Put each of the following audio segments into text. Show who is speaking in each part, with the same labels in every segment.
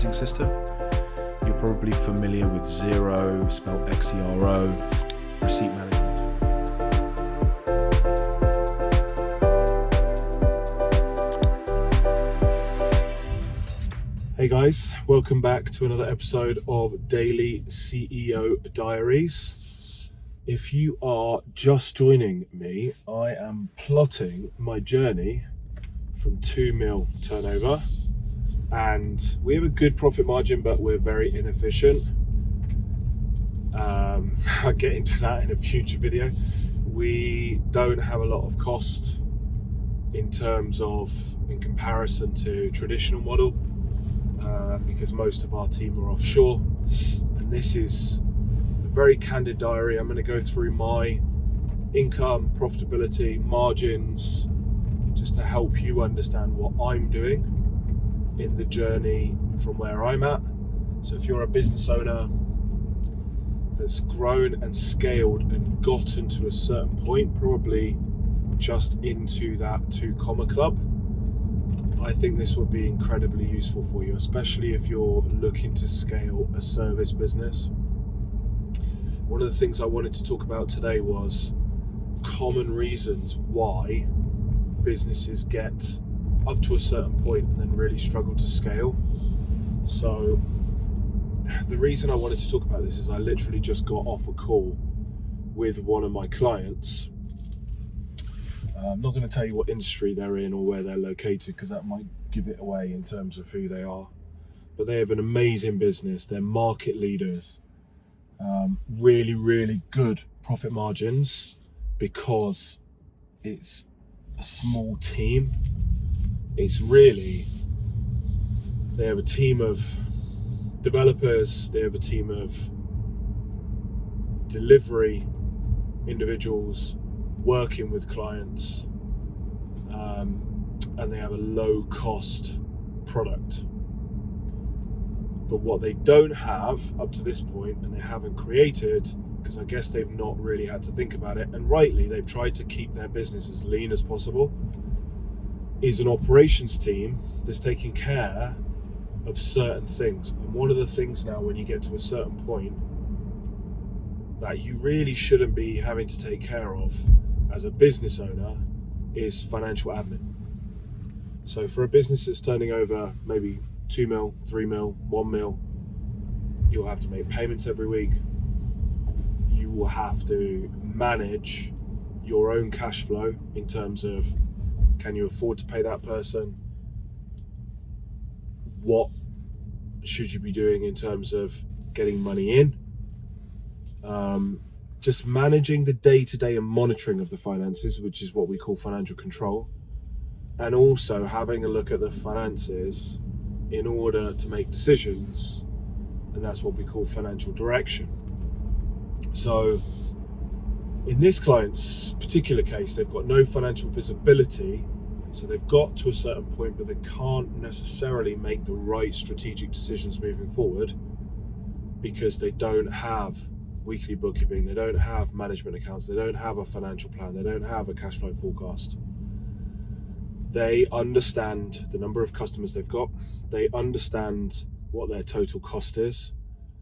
Speaker 1: accounting system. You're probably familiar with Xero, spelled Xero, receipt management. Hey guys, welcome back to another episode of Daily CEO Diaries. If you are just joining me, I am plotting my journey from 2 mil turnover, and we have a good profit margin, but we're very inefficient. I'll get into that in a future video. We don't have a lot of cost in comparison to traditional model. Because most of our team are offshore, and this is a very candid diary. I'm going to go through my income, profitability, margins, just to help you understand what I'm doing in the journey from where I'm at. So if you're a business owner that's grown and scaled and gotten to a certain point, probably just into that 2 comma club, I think this will be incredibly useful for you, especially if you're looking to scale a service business. One of the things I wanted to talk about today was common reasons why businesses get up to a certain point and then really struggle to scale. So the reason I wanted to talk about this is I literally just got off a call with one of my clients. I'm not going to tell you what industry they're in or where they're located, because that might give it away in terms of who they are. But they have an amazing business. They're market leaders. Really, really good profit margins because it's a small team. They have a team of developers. They have a team of delivery individuals working with clients, and they have a low cost product. But what they don't have up to this point, and they haven't created, because I guess they've not really had to think about it, and rightly they've tried to keep their business as lean as possible, is an operations team that's taking care of certain things. And one of the things now, when you get to a certain point, that you really shouldn't be having to take care of as a business owner is financial admin. So for a business that's turning over maybe 2 mil, 3 mil, 1 mil, you'll have to make payments every week. You will have to manage your own cash flow in terms of, can you afford to pay that person? What should you be doing in terms of getting money in? Just managing the day-to-day and monitoring of the finances, which is what we call financial control, and also having a look at the finances in order to make decisions, and that's what we call financial direction. So in this client's particular case, they've got no financial visibility, so they've got to a certain point, but they can't necessarily make the right strategic decisions moving forward because they don't have weekly bookkeeping, they don't have management accounts, they don't have a financial plan, they don't have a cash flow forecast. They understand the number of customers they've got, they understand what their total cost is,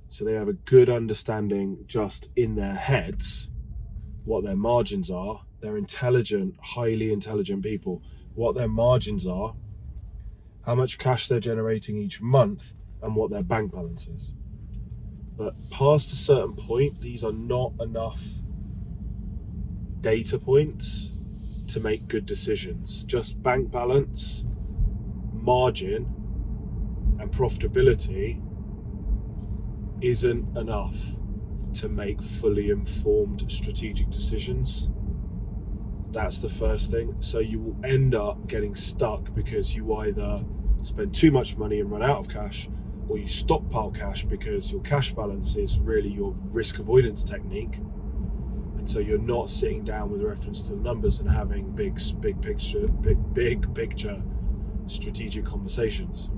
Speaker 1: so they have a good understanding just in their heads what their margins are. They're intelligent, highly intelligent people, what their margins are, how much cash they're generating each month, and what their bank balance is. But past a certain point, these are not enough data points to make good decisions. Just bank balance, margin, and profitability isn't enough to make fully informed strategic decisions. That's the first thing. So you will end up getting stuck because you either spend too much money and run out of cash, or you stockpile cash because your cash balance is really your risk avoidance technique, and so you're not sitting down with reference to the numbers and having big picture strategic conversations.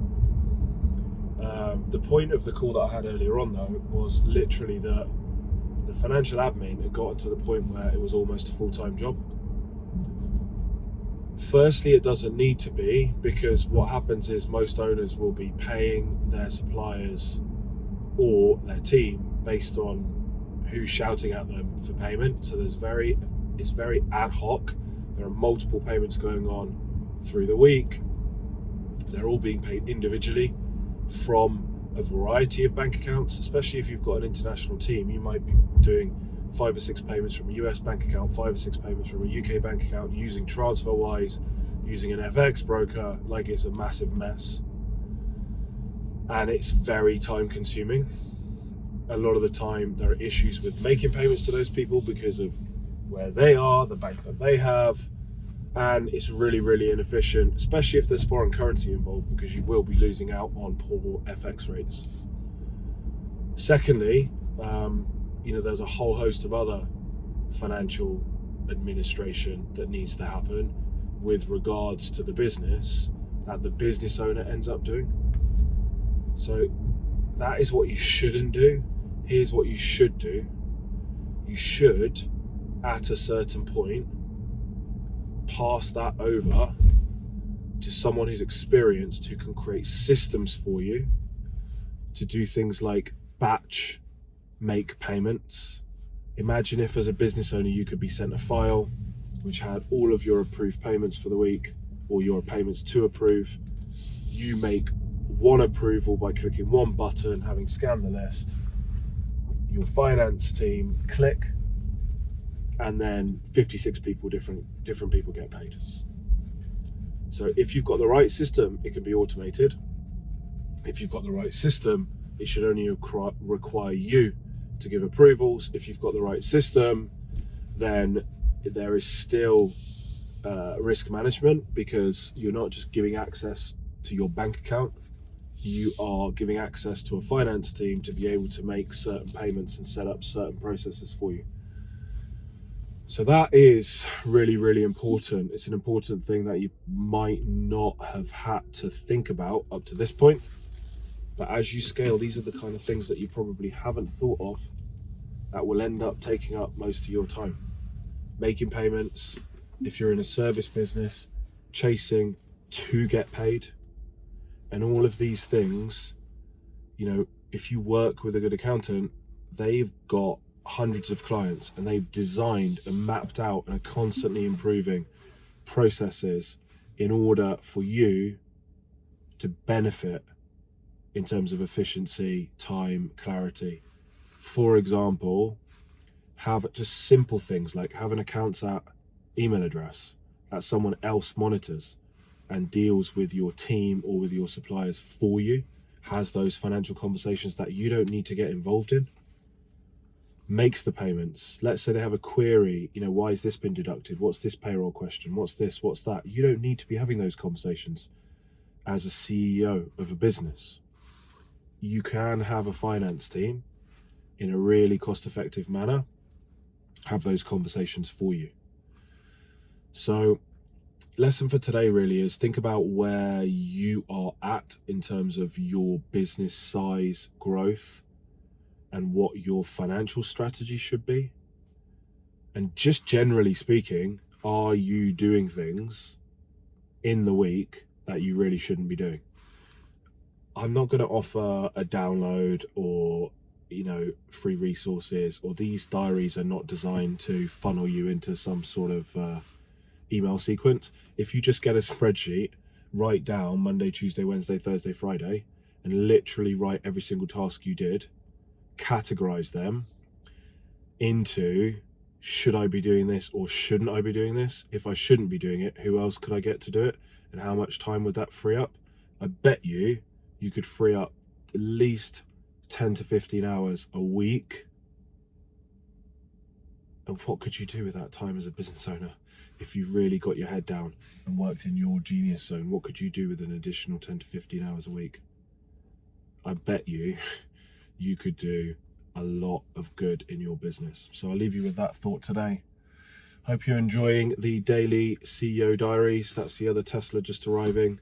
Speaker 1: The point of the call that I had earlier on, though, was literally that the financial admin had gotten to the point where it was almost a full-time job. Firstly, it doesn't need to be, because what happens is most owners will be paying their suppliers or their team based on who's shouting at them for payment. So it's very ad hoc. There are multiple payments going on through the week. They're all being paid individually from a variety of bank accounts. Especially if you've got an international team, you might be doing 5 or 6 payments from a US bank account, 5 or 6 payments from a UK bank account, using TransferWise, using an FX broker. Like, it's a massive mess, and it's very time consuming. A lot of the time there are issues with making payments to those people because of where they are, the bank that they have, and it's really inefficient, especially if there's foreign currency involved, because you will be losing out on poor FX rates. Secondly, there's a whole host of other financial administration that needs to happen with regards to the business that the business owner ends up doing. So that is what you shouldn't do. Here's what you should do. You should, at a certain point, pass that over to someone who's experienced, who can create systems for you to do things like batch make payments. Imagine if, as a business owner, you could be sent a file which had all of your approved payments for the week, or your payments to approve. You make one approval by clicking one button, having scanned the list. Your finance team click, and then 56 people, different people get paid. So if you've got the right system, it can be automated. If you've got the right system, it should only require you to give approvals. If you've got the right system, then there is still risk management, because you're not just giving access to your bank account, you are giving access to a finance team to be able to make certain payments and set up certain processes for you. So that is really important. It's an important thing that you might not have had to think about up to this point. But as you scale, these are the kind of things that you probably haven't thought of that will end up taking up most of your time. Making payments, if you're in a service business, chasing to get paid, and all of these things. If you work with a good accountant, they've got hundreds of clients, and they've designed and mapped out and are constantly improving processes in order for you to benefit in terms of efficiency, time, clarity. For example, have just simple things like have an accounts at email address that someone else monitors and deals with your team or with your suppliers for you, has those financial conversations that you don't need to get involved in, makes the payments. Let's say they have a query, why has this been deducted? What's this payroll question? What's this? What's that? You don't need to be having those conversations as a CEO of a business. You can have a finance team in a really cost-effective manner have those conversations for you. So lesson for today really is think about where you are at in terms of your business size growth and what your financial strategy should be. And just generally speaking, are you doing things in the week that you really shouldn't be doing? I'm not going to offer a download or free resources, or these diaries are not designed to funnel you into some sort of email sequence. If you just get a spreadsheet, write down Monday, Tuesday, Wednesday, Thursday, Friday, and literally write every single task you did, categorize them into, should I be doing this or shouldn't I be doing this? If I shouldn't be doing it, who else could I get to do it? And how much time would that free up? I bet you could free up at least 10 to 15 hours a week. And what could you do with that time as a business owner? If you really got your head down and worked in your genius zone, what could you do with an additional 10 to 15 hours a week? I bet you could do a lot of good in your business. So I'll leave you with that thought today. Hope you're enjoying the daily CEO diaries. That's the other Tesla just arriving.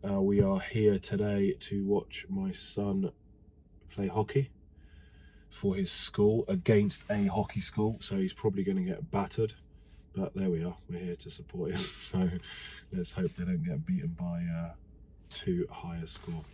Speaker 1: We are here today to watch my son play hockey for his school against a hockey school. So he's probably going to get battered. But there we are. We're here to support him. So let's hope they don't get beaten by too high a score.